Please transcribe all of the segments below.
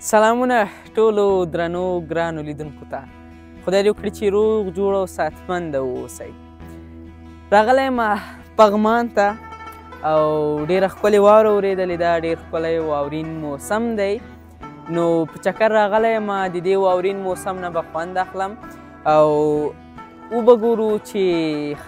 سلامونه ټولو درنو ګرانو لیدونکو ته. خدای دې وکړي چې روغ جوړ او صحتمند واوسئ. راغلی یم پغمان ته او ډېره ښکلې واوره اورېدلې ده، ډېر ښکلی واورین موسم دی. نو په چکر راغلی یم، د دې واورین موسم نه به خوند اخلم او وبه ګورو چې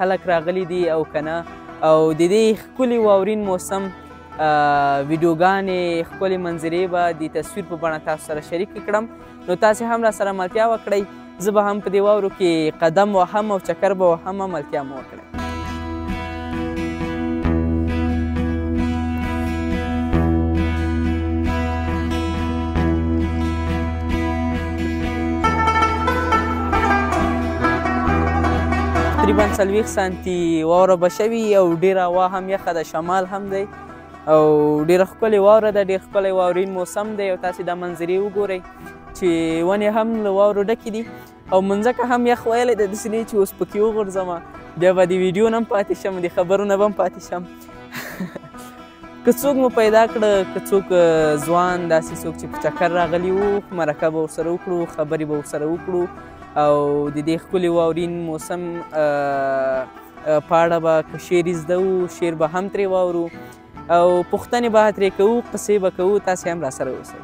خلک راغلي دي او که نه، او د دې ښکلي واورین موسم ویډیوګانې ښکلې منظرې به د تصویر په بڼه تاسو سره شریکې کړم. نو تاسې هم راسره ملتیا وکړئ، زه به هم په دې واورو کې قدم وهم او چکر به وهم، ملتیا مو وکړئ. تقریبا 40 سانتي واوره به شوي او ډېره هوا هم یخه ده، شمال هم دی او ډېره ښکلې واوره ده، ډېر ښکلی واورین موسم دی او تاسې دا منظرې وګورئ چې ونې هم له واورو ډکې دي او مځکه هم یخ ویلی ده، داسې نه چې اوس پکې وغورځمه، بیا به د ویډیو نه هم پاتې شم، د خبرو نه به هم پاتې شم. که څوک مو پیدا کړه، که څوک ځوان داسې څوک چې په چکر راغلي وو، مرکه به ورسره وکړو، خبرې به ورسره وکړو او د دې ښکلي واورین موسم په اړه به که شعر زده وو، شعر به هم ترې واورو او پوښتنې به ترې کوو، قصې به کوو، تاسې هم راسره اوسئ.